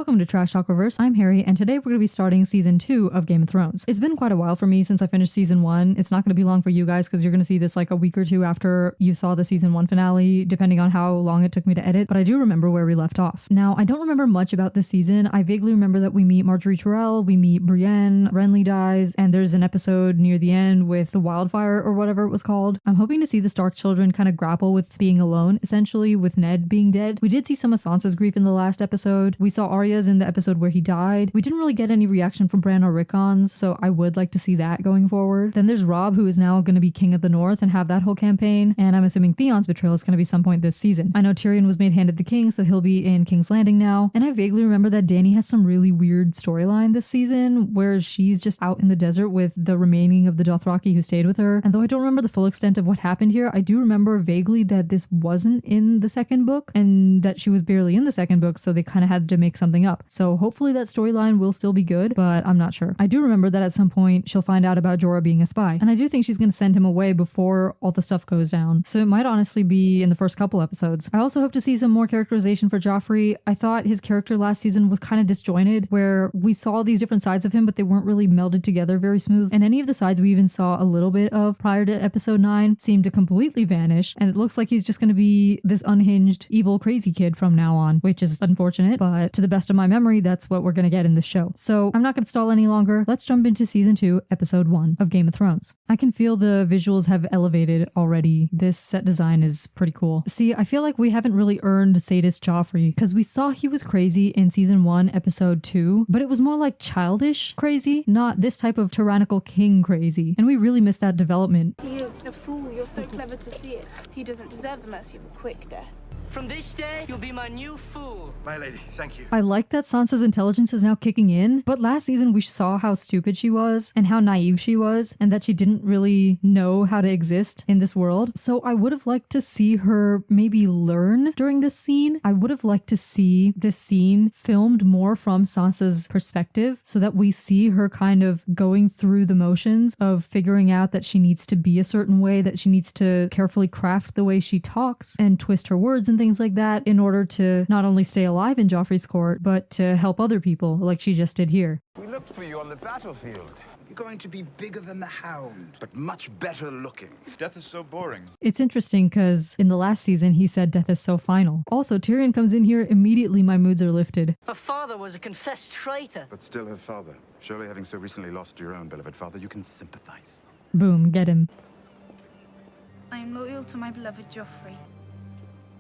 Welcome to Trash Talk Reverse. I'm Harry, and today we're going to be starting season 2 of Game of Thrones. It's been quite a while for me since I finished season 1. It's not going to be long for you guys because you're going to see this like a week or two after you saw the season 1 finale, depending on how long it took me to edit, but I do remember where we left off. Now, I don't remember much about this season. I vaguely remember that we meet Marjorie Tyrell, we meet Brienne, Renly dies, and there's an episode near the end with the wildfire or whatever it was called. I'm hoping to see the Stark children kind of grapple with being alone, essentially, with Ned being dead. We did see some of Sansa's grief in the last episode. We saw Arya's in the episode where he died. We didn't really get any reaction from Bran or Rickon's, so I would like to see that going forward. Then there's Robb, who is now going to be King of the North and have that whole campaign, and I'm assuming Theon's betrayal is going to be some point this season. I know Tyrion was made handed the king, so he'll be in King's Landing now, and I vaguely remember that Dany has some really weird storyline this season where she's just out in the desert with the remaining of the Dothraki who stayed with her, and though I don't remember the full extent of what happened here, I do remember vaguely that this wasn't in the second book and that she was barely in the second book, so they kind of had to make something up. So hopefully that storyline will still be good, but I'm not sure. I do remember that at some point she'll find out about Jorah being a spy, and I do think she's going to send him away before all the stuff goes down. So it might honestly be in the first couple episodes. I also hope to see some more characterization for Joffrey. I thought his character last season was kind of disjointed, where we saw these different sides of him, but they weren't really melded together very smooth. And any of the sides we even saw a little bit of prior to episode 9 seemed to completely vanish, and it looks like he's just going to be this unhinged, evil, crazy kid from now on, which is unfortunate, but to the best of my memory, that's what we're going to get in the show. So I'm not going to stall any longer. Let's jump into season 2, episode 1 of Game of Thrones. I can feel the visuals have elevated already. This set design is pretty cool. See, I feel like we haven't really earned sadist Joffrey because we saw he was crazy in season 1, episode 2, but it was more like childish crazy, not this type of tyrannical king crazy. And we really missed that development. He is a fool. You're so clever to see it. He doesn't deserve the mercy of a quick death. From this day, you'll be my new fool. My lady, thank you. I like that Sansa's intelligence is now kicking in, but last season we saw how stupid she was and how naive she was and that she didn't really know how to exist in this world. So I would have liked to see her maybe learn during this scene. I would have liked to see this scene filmed more from Sansa's perspective so that we see her kind of going through the motions of figuring out that she needs to be a certain way, that she needs to carefully craft the way she talks and twist her words and things like that in order to not only stay alive in Joffrey's court, but to help other people like she just did here. We looked for you on the battlefield. You're going to be bigger than the Hound, but much better looking. Death is so boring. It's interesting because in the last season he said death is so final. Also, Tyrion comes in here, immediately my moods are lifted. Her father was a confessed traitor. But still her father. Surely having so recently lost your own beloved father, you can sympathize. Boom, get him. I am loyal to my beloved Joffrey.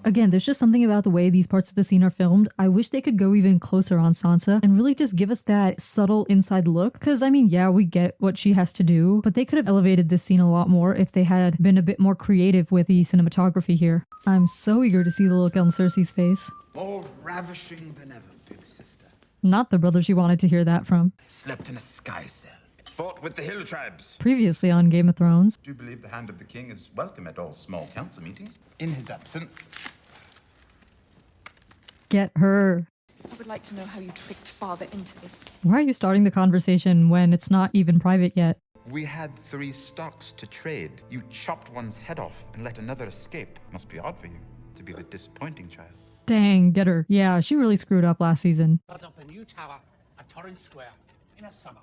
Again, there's just something about the way these parts of the scene are filmed. I wish they could go even closer on Sansa and really just give us that subtle inside look. Because, I mean, yeah, we get what she has to do, but they could have elevated this scene a lot more if they had been a bit more creative with the cinematography here. I'm so eager to see the look on Cersei's face. More ravishing than ever, big sister. Not the brother she wanted to hear that from. Slept in a sky cell. Fought with the hill tribes. Previously on Game of Thrones. Do you believe the hand of the king is welcome at all small council meetings? In his absence. Get her. I would like to know how you tricked father into this. Why are you starting the conversation when it's not even private yet? We had 3 stocks to trade. You chopped one's head off and let another escape. Must be odd for you to be the disappointing child. Dang, get her. Yeah, she really screwed up last season. Put up a new tower at Torrance Square in a summer.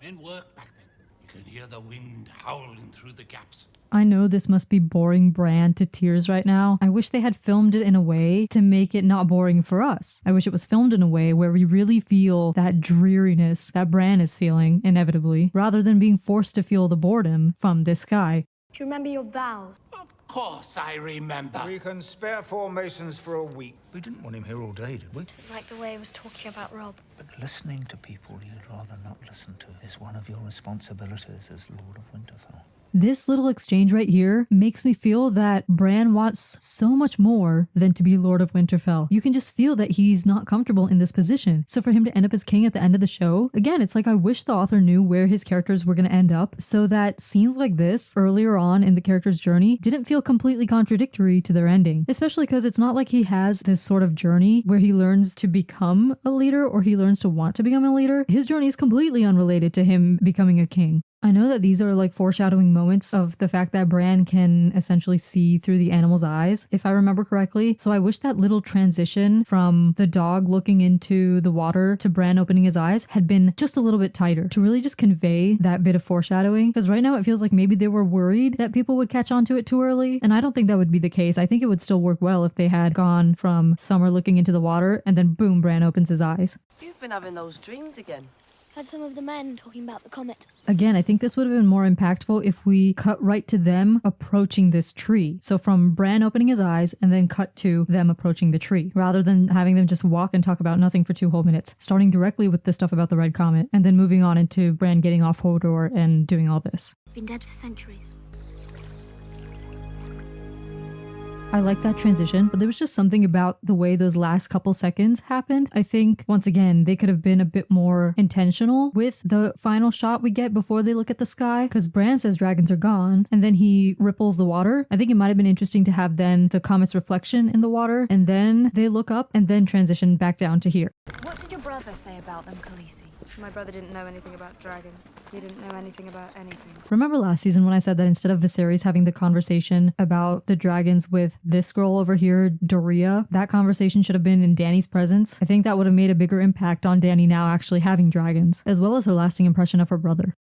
Men work back then. You could hear the wind howling through the gaps. I know this must be boring Bran to tears right now. I wish they had filmed it in a way to make it not boring for us. I wish it was filmed in a way where we really feel that dreariness that Bran is feeling, inevitably, rather than being forced to feel the boredom from this guy. Do you remember your vows? Of course I remember. We can spare formations for a week. We didn't want him here all day, did we? Like the way he was talking about Robb. But listening to people you'd rather not listen to is one of your responsibilities as Lord of Winterfell. This little exchange right here makes me feel that Bran wants so much more than to be Lord of Winterfell. You can just feel that he's not comfortable in this position. So for him to end up as king at the end of the show, again, it's like I wish the author knew where his characters were going to end up so that scenes like this earlier on in the character's journey didn't feel completely contradictory to their ending. Especially because it's not like he has this sort of journey where he learns to become a leader or he learns to want to become a leader. His journey is completely unrelated to him becoming a king. I know that these are like foreshadowing moments of the fact that Bran can essentially see through the animal's eyes, if I remember correctly. So I wish that little transition from the dog looking into the water to Bran opening his eyes had been just a little bit tighter to really just convey that bit of foreshadowing. Because right now it feels like maybe they were worried that people would catch on to it too early. And I don't think that would be the case. I think it would still work well if they had gone from Summer looking into the water and then boom, Bran opens his eyes. You've been having those dreams again. Heard some of the men talking about the comet. Again, I think this would have been more impactful if we cut right to them approaching this tree. So from Bran opening his eyes and then cut to them approaching the tree, rather than having them just walk and talk about nothing for 2 whole minutes, starting directly with the stuff about the Red Comet and then moving on into Bran getting off Hodor and doing all this. Been dead for centuries. I like that transition, but there was just something about the way those last couple seconds happened. I think, once again, they could have been a bit more intentional with the final shot we get before they look at the sky, because Bran says dragons are gone, and then he ripples the water. I think it might have been interesting to have then the comet's reflection in the water, and then they look up, and then transition back down to here. What did your brother say about them, Khaleesi? My brother didn't know anything about dragons. He didn't know anything about anything. Remember last season when I said that instead of Viserys having the conversation about the dragons with this girl over here, Doria, that conversation should have been in Dany's presence? I think that would have made a bigger impact on Dany now actually having dragons, as well as her lasting impression of her brother.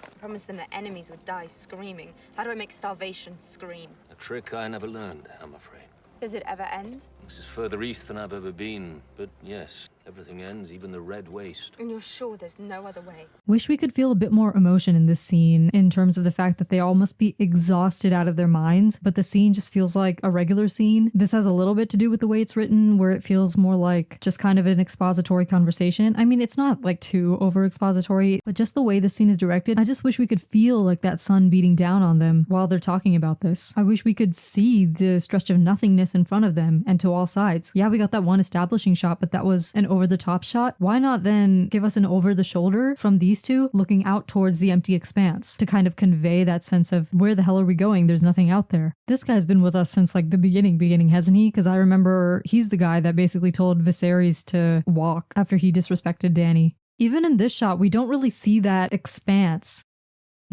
I promised them that enemies would die screaming. How do I make starvation scream? A trick I never learned, I'm afraid. Does it ever end? This is further east than I've ever been, but yes, everything ends, even the Red Waste. And you're sure there's no other way? Wish we could feel a bit more emotion in this scene in terms of the fact that they all must be exhausted out of their minds, but the scene just feels like a regular scene. This has a little bit to do with the way it's written, where it feels more like just kind of an expository conversation. I mean, it's not like too over expository, but just the way the scene is directed, I just wish we could feel like that sun beating down on them while they're talking about this. I wish we could see the stretch of nothingness in front of them and to all sides. Yeah, we got that one establishing shot, but that was an over-the-top shot. Why not then give us an over-the-shoulder from these two looking out towards the empty expanse to kind of convey that sense of where the hell are we going? There's nothing out there. This guy's been with us since like the beginning, hasn't he? Because I remember he's the guy that basically told Viserys to walk after he disrespected Dany. Even in this shot, we don't really see that expanse.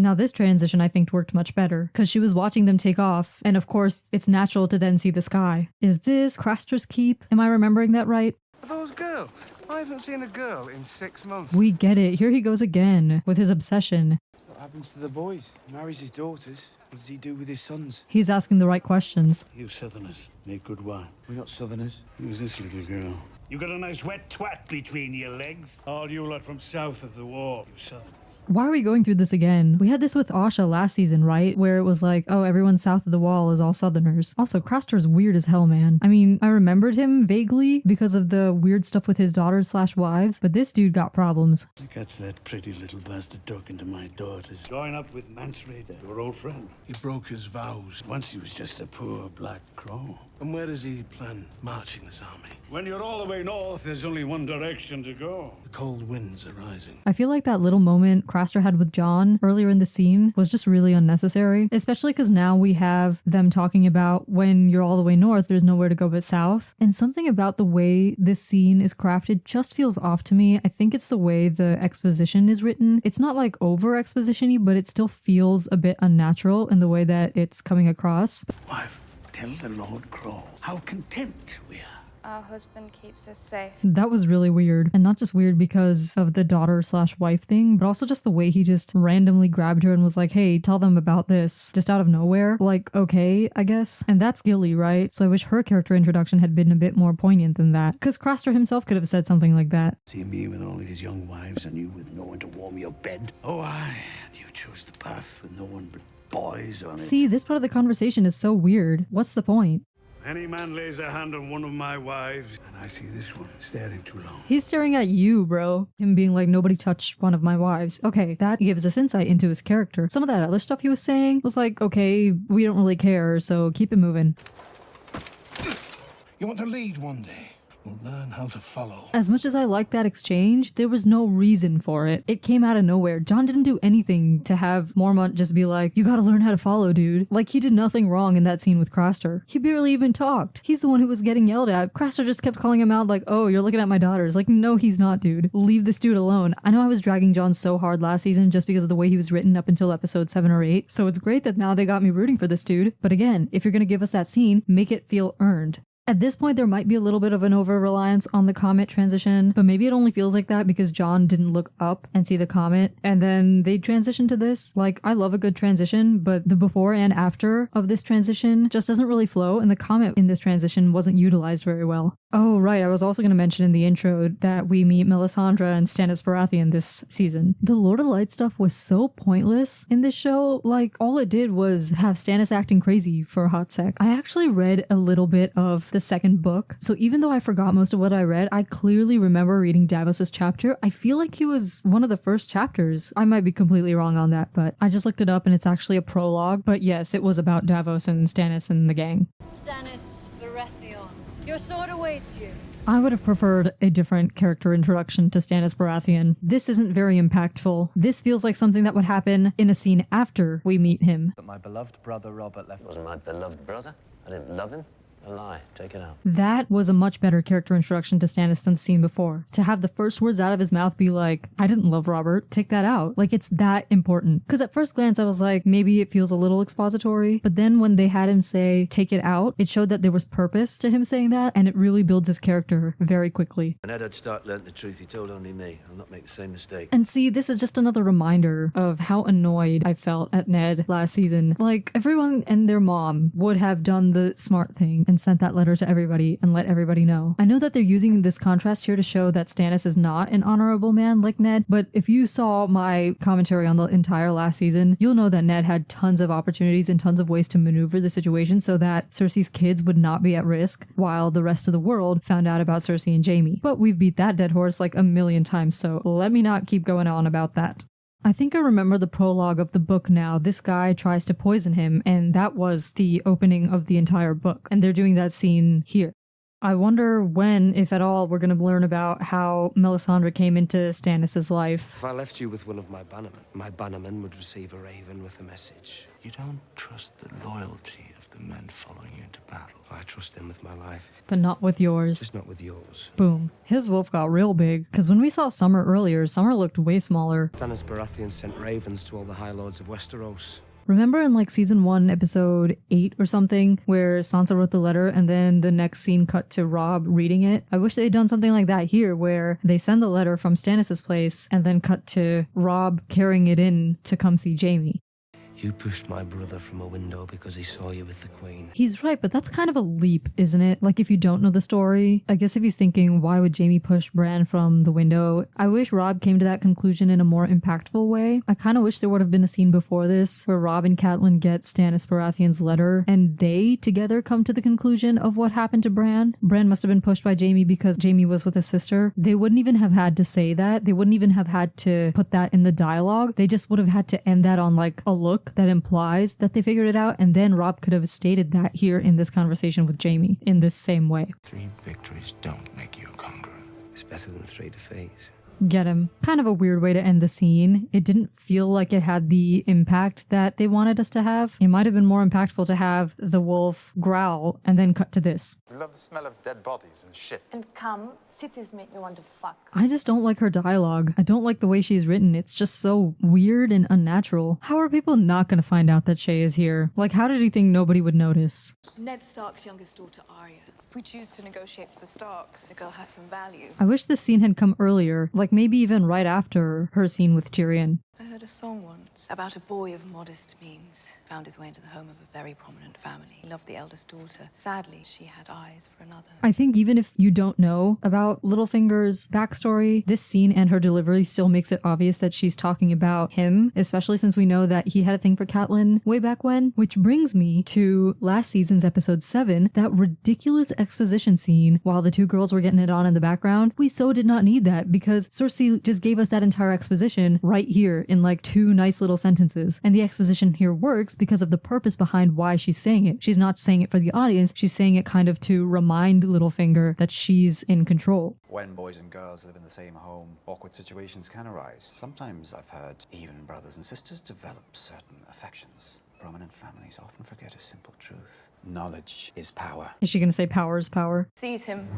Now this transition I think worked much better, because she was watching them take off, and of course it's natural to then see the sky. Is this Craster's keep? Am I remembering that right? Those girls? I haven't seen a girl in 6 months. We get it. Here he goes again with his obsession. What happens to the boys? He marries his daughters. What does he do with his sons? He's asking the right questions. You Southerners make good wine. We're not Southerners. Who's this little girl? You got a nice wet twat between your legs. All you lot from south of the wall, you Southerners. Why are we going through this again? We had this with Asha last season, right? Where it was like, oh, everyone south of the wall is all Southerners. Also, Craster's weird as hell, man. I mean, I remembered him vaguely because of the weird stuff with his daughters/wives, but this dude got problems. That's that pretty little bastard talking to my daughters. Join up with Mansraider, your old friend. He broke his vows. Once he was just a poor black crow. And where does he plan marching this army? When you're all the way north, there's only one direction to go. The cold winds are rising. I feel like that little moment Craster had with Jon earlier in the scene was just really unnecessary, especially because now we have them talking about when you're all the way north, there's nowhere to go but south. And something about the way this scene is crafted just feels off to me. I think it's the way the exposition is written. It's not like over exposition-y, but it still feels a bit unnatural in the way that it's coming across. Wife, tell the Lord Crow how content we are. Our husband keeps us safe. That was really weird. And not just weird because of the daughter/wife thing, but also just the way he just randomly grabbed her and was like, hey, tell them about this, just out of nowhere. Like, okay, I guess. And that's Gilly, right? So I wish her character introduction had been a bit more poignant than that. Because Craster himself could have said something like that. See me with all these young wives and you with no one to warm your bed. Oh, aye, and you chose the path with no one but boys on it. See, this part of the conversation is so weird. What's the point? Any man lays a hand on one of my wives, and I see this one staring too long. He's staring at you, bro. Him being like, nobody touched one of my wives. Okay, that gives us insight into his character. Some of that other stuff he was saying was like, okay, we don't really care, so keep it moving. You want to lead one day? will learn how to follow. As much as I like that exchange, there was no reason for it. It came out of nowhere. Jon didn't do anything to have Mormont just be like, you gotta learn how to follow, dude. Like, he did nothing wrong in that scene with Craster. He barely even talked. He's the one who was getting yelled at. Craster just kept calling him out like, oh, you're looking at my daughters. Like, no, he's not, dude. Leave this dude alone. I know I was dragging Jon so hard last season just because of the way he was written up until episode 7 or 8. So it's great that now they got me rooting for this dude. But again, if you're gonna give us that scene, make it feel earned. At this point, there might be a little bit of an over-reliance on the comet transition, but maybe it only feels like that because Jon didn't look up and see the comet, and then they transitioned to this. Like, I love a good transition, but the before and after of this transition just doesn't really flow, and the comet in this transition wasn't utilized very well. Oh, right, I was also going to mention in the intro that we meet Melisandre and Stannis Baratheon this season. The Lord of Light stuff was so pointless in this show. Like, all it did was have Stannis acting crazy for a hot sec. I actually read a little bit of the second book, so even though I forgot most of what I read, I clearly remember reading Davos's chapter. I feel like he was one of the first chapters. I might be completely wrong on that, but I just looked it up and it's actually a prologue. But yes, it was about Davos and Stannis and the gang. Stannis Baratheon, your sword awaits you. I would have preferred a different character introduction to Stannis Baratheon. This isn't very impactful. This feels like something that would happen in a scene after we meet him. But my beloved brother Robert left. Wasn't my beloved brother? I didn't love him. A lie. Take it out. That was a much better character introduction to Stannis than the scene before. To have the first words out of his mouth be like, I didn't love Robert, take that out. Like, it's that important. Because at first glance I was like, maybe it feels a little expository, but then when they had him say, take it out, it showed that there was purpose to him saying that, and it really builds his character very quickly. When Eddard Stark learnt the truth, he told only me. I'll not make the same mistake. And see, this is just another reminder of how annoyed I felt at Ned last season. Like, everyone and their mom would have done the smart thing and sent that letter to everybody and let everybody know. I know that they're using this contrast here to show that Stannis is not an honorable man like Ned, but if you saw my commentary on the entire last season, you'll know that Ned had tons of opportunities and tons of ways to maneuver the situation so that Cersei's kids would not be at risk while the rest of the world found out about Cersei and Jaime. But we've beat that dead horse like a million times, so let me not keep going on about that. I think I remember the prologue of the book now. This guy tries to poison him, and that was the opening of the entire book. And they're doing that scene here. I wonder when, if at all, we're going to learn about how Melisandre came into Stannis' life. If I left you with one of my bannermen would receive a raven with a message. You don't trust the loyalty of the men following you into battle. I trust them with my life. But not with yours. Just not with yours. Boom. His wolf got real big, because when we saw Summer earlier, Summer looked way smaller. Stannis Baratheon sent ravens to all the High Lords of Westeros. Remember in like season 1, episode 8 or something, where Sansa wrote the letter and then the next scene cut to Robb reading it? I wish they'd done something like that here, where they send the letter from Stannis' place and then cut to Robb carrying it in to come see Jaime. You pushed my brother from a window because he saw you with the Queen. He's right, but that's kind of a leap, isn't it? Like, if you don't know the story, I guess if he's thinking, why would Jaime push Bran from the window? I wish Robb came to that conclusion in a more impactful way. I kind of wish there would have been a scene before this where Robb and Catelyn get Stannis Baratheon's letter and they together come to the conclusion of what happened to Bran. Bran must have been pushed by Jaime because Jaime was with his sister. They wouldn't even have had to say that. They wouldn't even have had to put that in the dialogue. They just would have had to end that on like a look that implies that they figured it out, and then Robb could have stated that here in this conversation with Jaime in this same way. 3 victories don't make you a conqueror. It's better than 3 defeats. Get him. Kind of a weird way to end the scene. It didn't feel like it had the impact that they wanted us to have. It might have been more impactful to have the wolf growl and then cut to this. We love the smell of dead bodies and shit. And come, cities make me want to fuck. I just don't like her dialogue. I don't like the way she's written. It's just so weird and unnatural. How are people not going to find out that Shae is here? Like, how did he think nobody would notice? Ned Stark's youngest daughter, Arya. If we choose to negotiate for the Starks, the girl has some value. I wish this scene had come earlier, like maybe even right after her scene with Tyrion. I heard a song once about a boy of modest means. Found his way into the home of a very prominent family. He loved the eldest daughter. Sadly, she had eyes for another. I think even if you don't know about Littlefinger's backstory, this scene and her delivery still makes it obvious that she's talking about him, especially since we know that he had a thing for Catelyn way back when. Which brings me to last season's episode 7, that ridiculous exposition scene while the 2 girls were getting it on in the background. We so did not need that because Cersei just gave us that entire exposition right here in like like 2 nice little sentences. And the exposition here works because of the purpose behind why she's saying it. She's not saying it for the audience, she's saying it kind of to remind Littlefinger that she's in control. When boys and girls live in the same home, awkward situations can arise. Sometimes I've heard even brothers and sisters develop certain affections. Prominent families often forget a simple truth. Knowledge is power. Is she gonna say power is power? Seize him.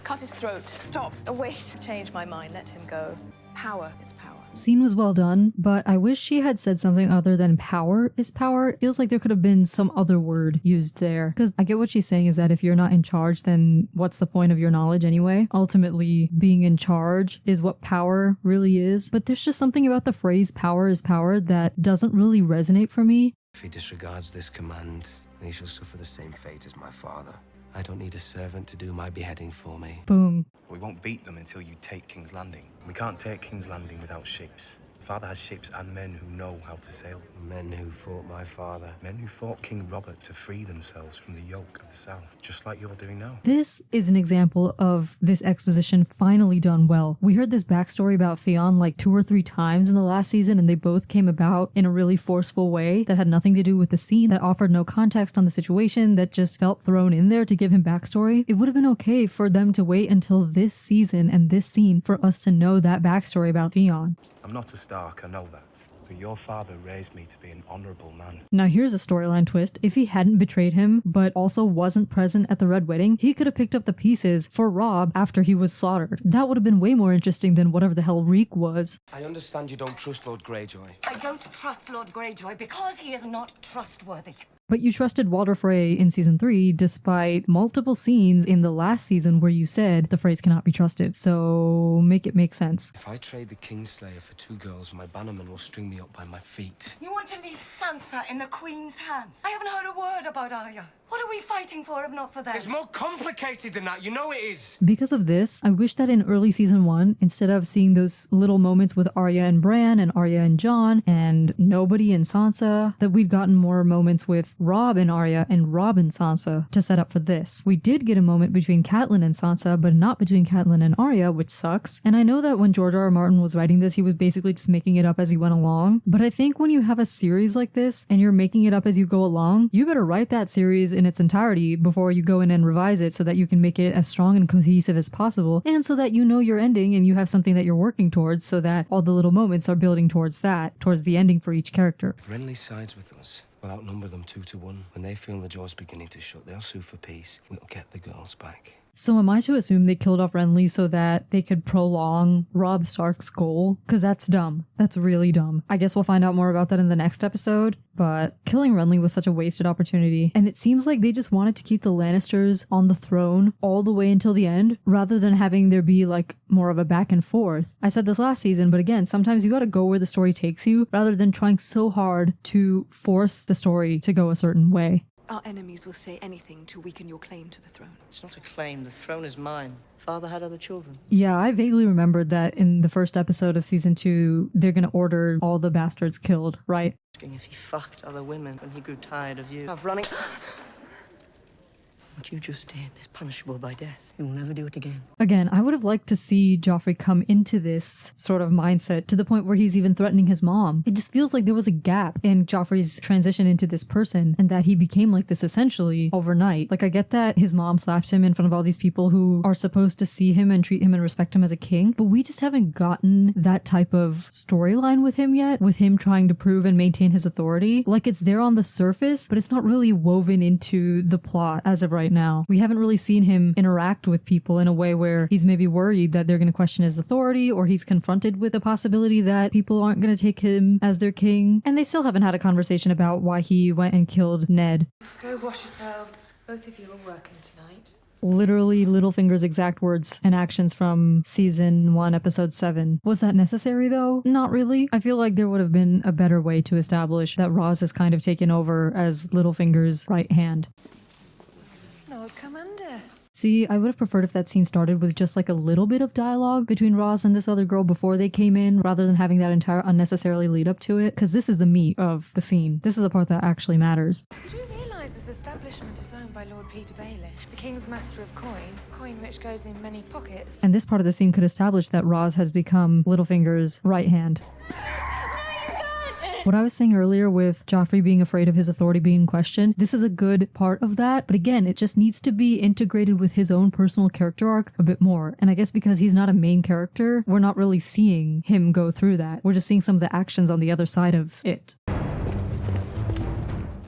Cut his throat. Stop. Oh, wait. Change my mind. Let him go. Power is power. Scene was well done, but I wish she had said something other than power is power. It feels like there could have been some other word used there. Because I get what she's saying is that if you're not in charge, then what's the point of your knowledge anyway? Ultimately, being in charge is what power really is. But there's just something about the phrase power is power that doesn't really resonate for me. If he disregards this command, he shall suffer the same fate as my father. I don't need a servant to do my beheading for me. Boom. We won't beat them until you take King's Landing. We can't take King's Landing without ships. Father has ships and men who know how to sail. Men who fought my father. Men who fought King Robert to free themselves from the yoke of the South, just like you're doing now. This is an example of this exposition finally done well. We heard this backstory about Theon like 2 or 3 times in the last season, and they both came about in a really forceful way that had nothing to do with the scene, that offered no context on the situation, that just felt thrown in there to give him backstory. It would have been okay for them to wait until this season and this scene for us to know that backstory about Theon. I'm not a Stark, I know that. But your father raised me to be an honorable man. Now here's a storyline twist. If he hadn't betrayed him, but also wasn't present at the Red Wedding, he could have picked up the pieces for Robb after he was slaughtered. That would have been way more interesting than whatever the hell Reek was. I understand you don't trust Lord Greyjoy. I don't trust Lord Greyjoy because he is not trustworthy. But you trusted Walder Frey in season 3 despite multiple scenes in the last season where you said the phrase cannot be trusted. So make it make sense. If I trade the Kingslayer for 2 girls, my bannerman will string me up by my feet. You want to leave Sansa in the Queen's hands? I haven't heard a word about Arya. What are we fighting for if not for them? It's more complicated than that, you know it is. Because of this, I wish that in early season 1, instead of seeing those little moments with Arya and Bran and Arya and Jon and nobody and Sansa, that we'd gotten more moments with Robb and Arya and Robb and Sansa to set up for this. We did get a moment between Catelyn and Sansa, but not between Catelyn and Arya, which sucks. And I know that when George R. R. Martin was writing this, he was basically just making it up as he went along. But I think when you have a series like this and you're making it up as you go along, you better write that series in its entirety before you go in and revise it so that you can make it as strong and cohesive as possible, and so that you know your ending and you have something that you're working towards, so that all the little moments are building towards that, towards the ending for each character. If Renly sides with us, we'll outnumber them 2 to 1. When they feel the jaw's beginning to shut, they'll sue for peace. We'll get the girls back. So am I to assume they killed off Renly so that they could prolong Robb Stark's goal? Because that's dumb. That's really dumb. I guess we'll find out more about that in the next episode, but killing Renly was such a wasted opportunity. And it seems like they just wanted to keep the Lannisters on the throne all the way until the end, rather than having there be like more of a back and forth. I said this last season, but again, sometimes you gotta go where the story takes you, rather than trying so hard to force the story to go a certain way. Our enemies will say anything to weaken your claim to the throne. It's not a claim. The throne is mine. Father had other children. Yeah, I vaguely remembered that in the first episode of season 2, they're gonna order all the bastards killed, right? Asking if he fucked other women when he grew tired of you. Of running. What you just did is punishable by death. You'll never do it again. Again, I would have liked to see Joffrey come into this sort of mindset to the point where he's even threatening his mom. It just feels like there was a gap in Joffrey's transition into this person, and that he became like this essentially overnight. Like, I get that his mom slapped him in front of all these people who are supposed to see him and treat him and respect him as a king, but we just haven't gotten that type of storyline with him yet, with him trying to prove and maintain his authority. Like, it's there on the surface, but it's not really woven into the plot as of right now. We haven't really seen him interact with people in a way where he's maybe worried that they're going to question his authority, or he's confronted with the possibility that people aren't going to take him as their king. And they still haven't had a conversation about why he went and killed Ned. Go wash yourselves. Both of you are working tonight. Literally Littlefinger's exact words and actions from season 1, episode 7. Was that necessary though? Not really. I feel like there would have been a better way to establish that Roz has kind of taken over as Littlefinger's right hand. Lord Commander. See, I would have preferred if that scene started with just like a little bit of dialogue between Roz and this other girl before they came in, rather than having that entire unnecessarily lead up to it, because this is the meat of the scene. This is the part that actually matters. You do realise this establishment is owned by Lord Peter Baelish, the king's master of coin which goes in many pockets. And this part of the scene could establish that Roz has become Littlefinger's right hand. What I was saying earlier with Joffrey being afraid of his authority being questioned, this is a good part of that. But again, it just needs to be integrated with his own personal character arc a bit more. And I guess because he's not a main character, we're not really seeing him go through that. We're just seeing some of the actions on the other side of it.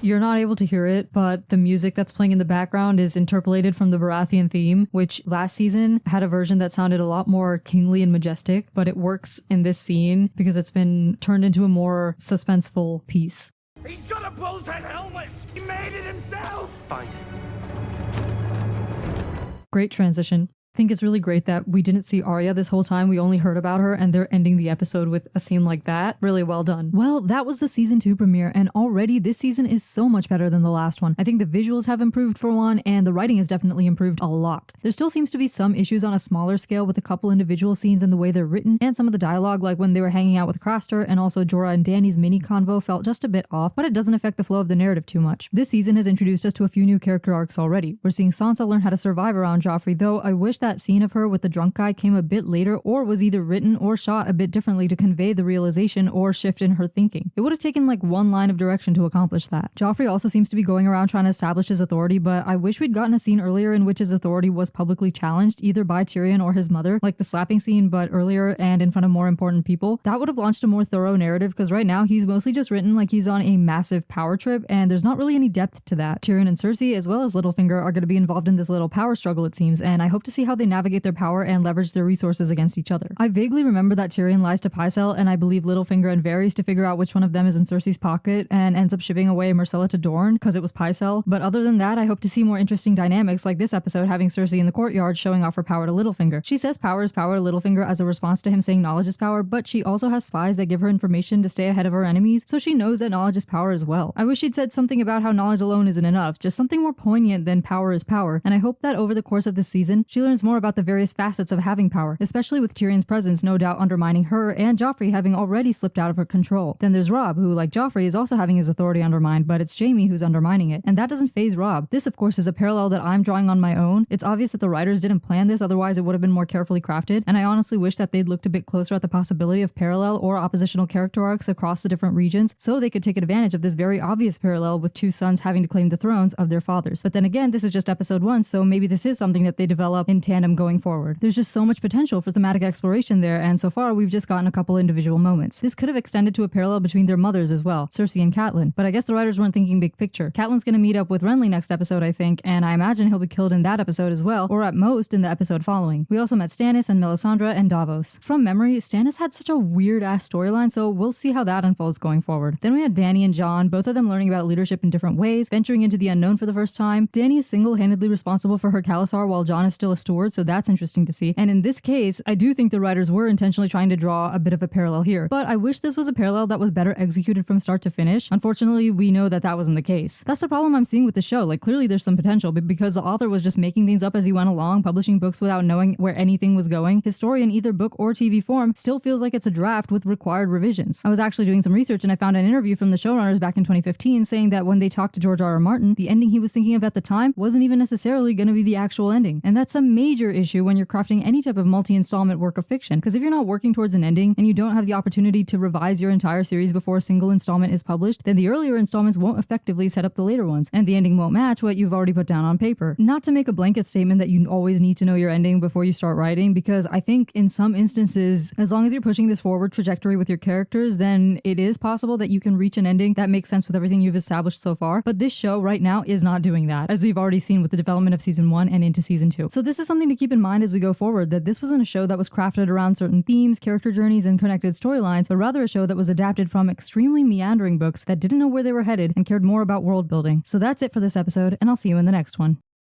You're not able to hear it, but the music that's playing in the background is interpolated from the Baratheon theme, which last season had a version that sounded a lot more kingly and majestic, but it works in this scene because it's been turned into a more suspenseful piece. He's got a bull's head helmet! He made it himself! Find him. Great transition. I think it's really great that we didn't see Arya this whole time. We only heard about her and they're ending the episode with a scene like that. Really well done. Well, that was the season 2 premiere and already this season is so much better than the last one. I think the visuals have improved for one and the writing has definitely improved a lot. There still seems to be some issues on a smaller scale with a couple individual scenes and the way they're written and some of the dialogue, like when they were hanging out with Craster, and also Jorah and Dany's mini convo felt just a bit off, but it doesn't affect the flow of the narrative too much. This season has introduced us to a few new character arcs already. We're seeing Sansa learn how to survive around Joffrey, though I wish that scene of her with the drunk guy came a bit later or was either written or shot a bit differently to convey the realization or shift in her thinking. It would have taken like one line of direction to accomplish that. Joffrey also seems to be going around trying to establish his authority, but I wish we'd gotten a scene earlier in which his authority was publicly challenged either by Tyrion or his mother, like the slapping scene but earlier and in front of more important people. That would have launched a more thorough narrative because right now he's mostly just written like he's on a massive power trip and there's not really any depth to that. Tyrion and Cersei as well as Littlefinger are going to be involved in this little power struggle it seems, and I hope to see how they navigate their power and leverage their resources against each other. I vaguely remember that Tyrion lies to Pycelle and I believe Littlefinger and Varys to figure out which one of them is in Cersei's pocket and ends up shipping away Myrcella to Dorne because it was Pycelle. But other than that, I hope to see more interesting dynamics like this episode having Cersei in the courtyard showing off her power to Littlefinger. She says power is power to Littlefinger as a response to him saying knowledge is power, but she also has spies that give her information to stay ahead of her enemies, so she knows that knowledge is power as well. I wish she'd said something about how knowledge alone isn't enough, just something more poignant than power is power, and I hope that over the course of this season, she learns more about the various facets of having power, especially with Tyrion's presence no doubt undermining her and Joffrey having already slipped out of her control. Then there's Robb, who like Joffrey is also having his authority undermined, but it's Jaime who's undermining it, and that doesn't faze Robb. This of course is a parallel that I'm drawing on my own. It's obvious that the writers didn't plan this, otherwise it would have been more carefully crafted, and I honestly wish that they'd looked a bit closer at the possibility of parallel or oppositional character arcs across the different regions so they could take advantage of this very obvious parallel with two sons having to claim the thrones of their fathers. But then again, this is just episode 1, so maybe this is something that they develop in tandem going forward. There's just so much potential for thematic exploration there, and so far we've just gotten a couple individual moments. This could have extended to a parallel between their mothers as well, Cersei and Catelyn, but I guess the writers weren't thinking big picture. Catelyn's gonna meet up with Renly next episode, I think, and I imagine he'll be killed in that episode as well, or at most in the episode following. We also met Stannis and Melisandre and Davos. From memory, Stannis had such a weird-ass storyline, so we'll see how that unfolds going forward. Then we had Dany and Jon, both of them learning about leadership in different ways, venturing into the unknown for the first time. Dany is single-handedly responsible for her Khalasar while Jon is still a steward, so that's interesting to see. And in this case, I do think the writers were intentionally trying to draw a bit of a parallel here, but I wish this was a parallel that was better executed from start to finish. Unfortunately, we know that that wasn't the case. That's the problem I'm seeing with the show. Like, clearly there's some potential, but because the author was just making things up as he went along, publishing books without knowing where anything was going, his story in either book or TV form still feels like it's a draft with required revisions. I was actually doing some research and I found an interview from the showrunners back in 2015 saying that when they talked to George R.R. Martin, the ending he was thinking of at the time wasn't even necessarily going to be the actual ending. And that's a major issue when you're crafting any type of multi-installment work of fiction, because if you're not working towards an ending and you don't have the opportunity to revise your entire series before a single installment is published, then the earlier installments won't effectively set up the later ones, and the ending won't match what you've already put down on paper. Not to make a blanket statement that you always need to know your ending before you start writing, because I think in some instances, as long as you're pushing this forward trajectory with your characters, then it is possible that you can reach an ending that makes sense with everything you've established so far. But this show right now is not doing that, as we've already seen with the development of season 1 and into season 2. So this is something to keep in mind as we go forward, that this wasn't a show that was crafted around certain themes, character journeys, and connected storylines, but rather a show that was adapted from extremely meandering books that didn't know where they were headed and cared more about world building. So that's it for this episode, and I'll see you in the next one.